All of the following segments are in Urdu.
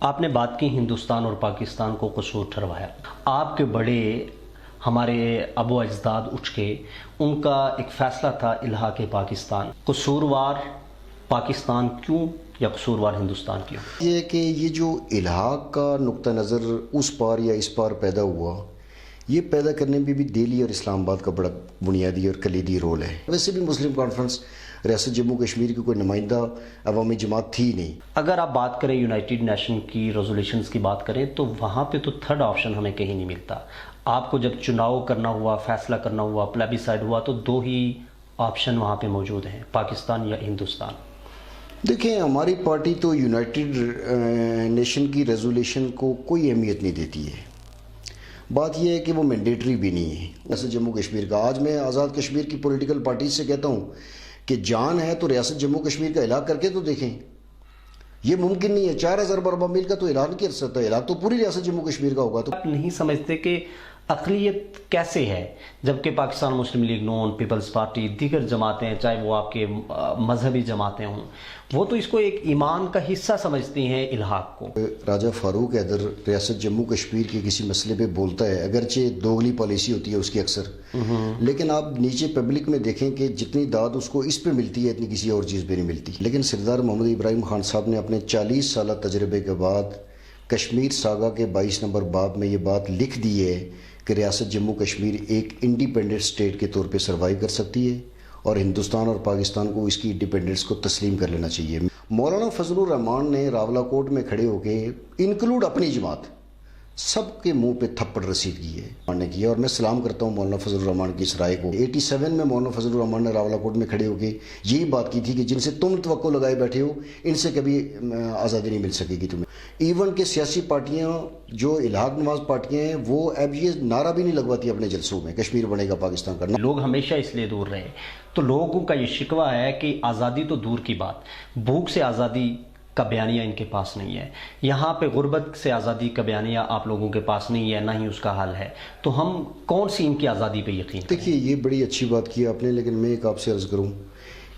آپ نے بات کی ہندوستان اور پاکستان کو قصور ٹھہروایا. آپ کے بڑے ہمارے ابو اجداد اٹھ کے ان کا ایک فیصلہ تھا الحاق پاکستان. قصوروار پاکستان کیوں یا قصوروار ہندوستان کیوں؟ یہ کہ یہ جو الحاق کا نقطہ نظر اس پار یا اس پار پیدا ہوا، یہ پیدا کرنے میں بھی دہلی اور اسلام آباد کا بڑا بنیادی اور کلیدی رول ہے. ویسے بھی مسلم کانفرنس ریاست جموں کشمیر کی کوئی نمائندہ عوامی جماعت تھی نہیں. اگر آپ بات کریں یونائٹڈ نیشن کی ریزولوشنز کی بات کریں تو وہاں پہ تو تھرڈ آپشن ہمیں کہیں نہیں ملتا. آپ کو جب چناؤ کرنا ہوا، فیصلہ کرنا ہوا، پلیبیسائڈ ہوا تو دو ہی آپشن وہاں پہ موجود ہیں، پاکستان یا ہندوستان. دیکھیں، ہماری پارٹی تو یونائٹڈ نیشن کی ریزولیشن کو کوئی اہمیت نہیں دیتی ہے. بات یہ ہے کہ وہ مینڈیٹری بھی نہیں ہے. ریاست جموں کشمیر کا آج میں آزاد کشمیر کی پولیٹیکل پارٹی سے کہتا ہوں کہ جان ہے تو ریاست جموں کشمیر کا علاق کر کے تو دیکھیں. یہ ممکن نہیں ہے. 4000 برابر میل کا تو اعلان کر سکتا ہے، علاق تو پوری ریاست جموں کشمیر کا ہوگا. تو آپ نہیں سمجھتے کہ اقلیت کیسے ہے جبکہ پاکستان مسلم لیگ نون، پیپلز پارٹی، دیگر جماعتیں چاہے وہ آپ کے مذہبی جماعتیں ہوں، وہ تو اس کو ایک ایمان کا حصہ سمجھتی ہیں الحاق کو. راجہ فاروق حیدر ریاست جموں کشمیر کے کسی مسئلے پہ بولتا ہے، اگرچہ دوگلی پالیسی ہوتی ہے اس کی اکثر، لیکن آپ نیچے پبلک میں دیکھیں کہ جتنی داد اس کو اس پہ ملتی ہے اتنی کسی اور چیز پہ نہیں ملتی. لیکن سردار محمد ابراہیم خان صاحب نے اپنے 40 سالہ تجربے کے بعد کشمیر ساگا کے 22 نمبر باب میں یہ بات لکھ دی ہے کہ ریاست جموں کشمیر ایک انڈیپینڈنٹ اسٹیٹ کے طور پہ سروائیو کر سکتی ہے اور ہندوستان اور پاکستان کو اس کی انڈیپینڈنس کو تسلیم کر لینا چاہیے. مولانا فضل الرحمان نے راولہ کوٹ میں کھڑے ہو کے انکلوڈ اپنی جماعت سب کے منہ پہ تھپڑ رسید کی ہے کیا، اور میں سلام کرتا ہوں مولانا فضل الرحمان کی اس رائے کو. 87 میں مولانا فضل الرحمان نے راولہ کوٹ میں کھڑے ہو کے یہی بات کی تھی کہ جن سے تم توقع لگائے بیٹھے ہو ان سے کبھی آزادی نہیں مل سکے گی تمہیں. ایون کہ سیاسی پارٹیاں جو الحاق نواز پارٹیاں ہیں وہ اب یہ نعرہ بھی نہیں لگواتی اپنے جلسوں میں کشمیر بنے گا پاکستان کا. لوگ ہمیشہ اس لیے دور رہے تو لوگوں کا یہ شکوہ ہے کہ آزادی تو دور کی بات، بھوک سے آزادی کا بیانیہ ان کے پاس نہیں ہے. یہاں پہ غربت سے آزادی کا بیانیہ آپ لوگوں کے پاس نہیں ہے، نہ ہی اس کا حل ہے. تو ہم کون سی ان کی آزادی پہ یقین کریں؟ دیکھیے، یہ بڑی اچھی بات کی آپ نے، لیکن میں ایک آپ سے عرض کروں،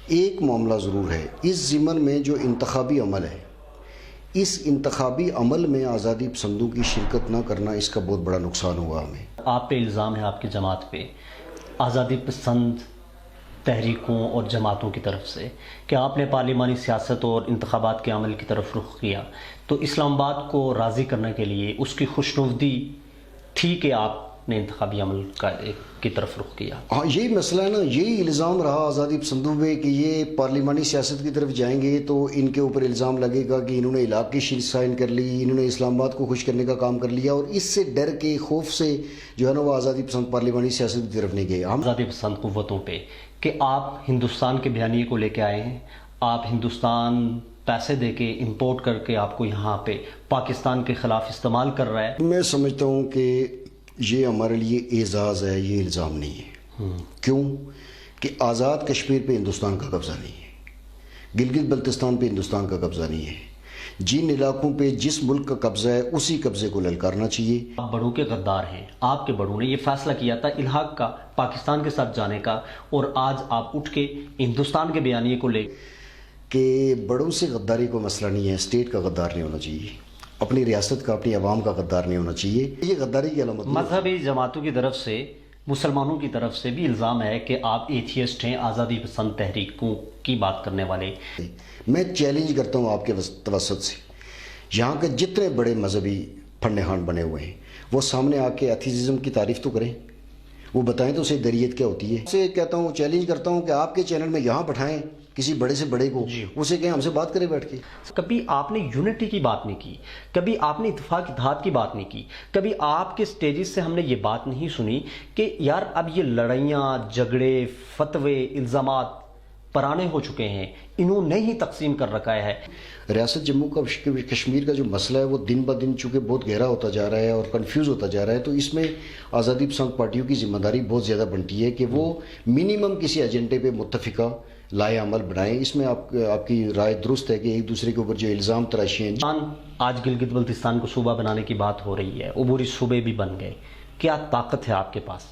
ایک معاملہ ضرور ہے اس ضمن میں جو انتخابی عمل ہے، اس انتخابی عمل میں آزادی پسندوں کی شرکت نہ کرنا، اس کا بہت بڑا نقصان ہوا ہمیں. آپ پہ الزام ہے آپ کی جماعت پہ آزادی پسند تحریکوں اور جماعتوں کی طرف سے کہ آپ نے پارلیمانی سیاست اور انتخابات کے عمل کی طرف رخ کیا، تو اسلام آباد کو راضی کرنے کے لیے اس کی خوشنودی تھی کہ آپ نے انتخابی عمل کی طرف رخ کیا. ہاں، یہی مسئلہ ہے نا، یہی الزام رہا آزادی پسندوں پہ کہ یہ پارلیمانی سیاست کی طرف جائیں گے تو ان کے اوپر الزام لگے گا کہ انہوں نے علاقے کی سائن کر لی، انہوں نے اسلام آباد کو خوش کرنے کا کام کر لیا، اور اس سے ڈر کے خوف سے جو ہے نا وہ آزادی پسند پارلیمانی سیاست کی طرف نہیں گئے. ہم آزادی پسند قوتوں پہ کہ آپ ہندوستان کے بیانیے کو لے کے آئے ہیں، آپ ہندوستان پیسے دے کے امپورٹ کر کے آپ کو یہاں پہ پاکستان کے خلاف استعمال کر رہا ہے. میں سمجھتا ہوں کہ یہ ہمارے لیے اعزاز ہے، یہ الزام نہیں ہے. کیوں کہ آزاد کشمیر پہ ہندوستان کا قبضہ نہیں ہے، گلگت بلتستان پہ ہندوستان کا قبضہ نہیں ہے. جن علاقوں پہ جس ملک کا قبضہ ہے اسی قبضے کو للکارنا چاہیے. آپ بڑوں کے غدار ہیں، آپ کے بڑوں نے یہ فیصلہ کیا تھا الحاق کا، پاکستان کے ساتھ جانے کا، اور آج آپ اٹھ کے ہندوستان کے بیانیے کو لے کہ بڑوں سے غداری کو مسئلہ نہیں ہے. اسٹیٹ کا غدار نہیں ہونا چاہیے، اپنی ریاست کا، اپنی عوام کا غدار نہیں ہونا چاہیے. یہ غداری کی علامت. مذہبی جماعتوں کی طرف سے، مسلمانوں کی طرف سے بھی الزام ہے کہ آپ ایتھیسٹ ہیں، آزادی پسند تحریکوں کی بات کرنے والے. میں چیلنج کرتا ہوں آپ کے توسط سے، یہاں کے جتنے بڑے مذہبی پھنڈے بنے ہوئے ہیں وہ سامنے آ کے ایتھیزم کی تعریف تو کریں، وہ بتائیں تو اسے دریت کیا ہوتی ہے. اسے کہتا ہوں، چیلنج کرتا ہوں کہ آپ کے چینل میں یہاں بٹھائیں کسی بڑے سے بڑے کو، اسے کہیں ہم سے بات کرے بیٹھ کے. کبھی آپ نے یونٹی کی بات نہیں کی، کبھی آپ نے اتفاق اتحاد کی بات نہیں کی، کبھی آپ کے سٹیجز سے ہم نے یہ بات نہیں سنی کہ یار اب یہ لڑائیاں، جھگڑے، فتوے، الزامات پرانے ہو چکے ہیں، انہوں نے ہی تقسیم کر رکھا ہے. ریاست جموں کشمیر کا جو مسئلہ ہے وہ دن بہ دن چونکہ بہت گہرا ہوتا جا رہا ہے اور کنفیوز ہوتا جا رہا ہے، تو اس میں آزادی پسند پارٹیوں کی ذمہ داری بہت زیادہ بنتی ہے کہ وہ منیمم کسی ایجنڈے پہ متفقہ لائے عمل بنائیں. اس میں آپ کی رائے درست ہے کہ ایک دوسرے کے اوپر جو الزام تراشی ہیں. آج گلگت بلتستان کو صوبہ بنانے کی بات ہو رہی ہے، عبوری صوبے بھی بن گئے. کیا طاقت ہے آپ کے پاس؟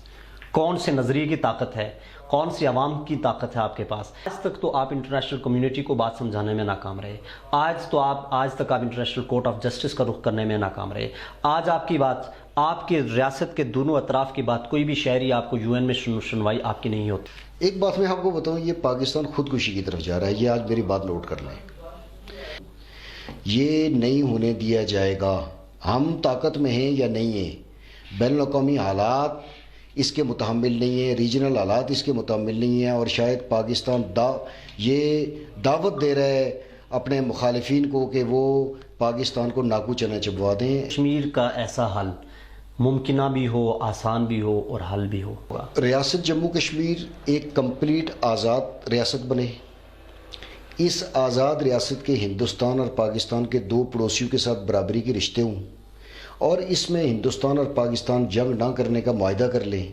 کون سے نظریے کی طاقت ہے، کون سی عوام کی طاقت ہے آپ کے پاس؟ آج تک تو آپ انٹرنیشنل کمیونٹی کو بات سمجھانے میں ناکام رہے، آج تک آپ انٹرنیشنل کورٹ آف جسٹس کا رخ کرنے میں ناکام رہے۔ آج آپ کی بات، آپ کے ریاست کے دونوں اطراف کی بات، کوئی بھی شہری آپ کو UN میں سنوائی آپ کی نہیں ہوتی۔ ایک بات میں آپ کو بتاؤں، یہ پاکستان خودکشی کی طرف جا رہا ہے، یہ آج میری بات نوٹ کر لیں، یہ نہیں ہونے دیا جائے گا۔ ہم طاقت میں ہیں یا نہیں ہیں، بین الاقوامی حالات اس کے متحمل نہیں ہیں، ریجنل حالات اس کے متحمل نہیں ہیں، اور شاید پاکستان یہ دعوت دے رہا ہے اپنے مخالفین کو کہ وہ پاکستان کو ناکو چنا چبوا دیں۔ کشمیر کا ایسا حل ممکنہ بھی ہو، آسان بھی ہو اور حل بھی ہو۔ ریاست جموں کشمیر ایک کمپلیٹ آزاد ریاست بنے، اس آزاد ریاست کے ہندوستان اور پاکستان کے دو پڑوسیوں کے ساتھ برابری کے رشتے ہوں، اور اس میں ہندوستان اور پاکستان جنگ نہ کرنے کا معاہدہ کر لیں۔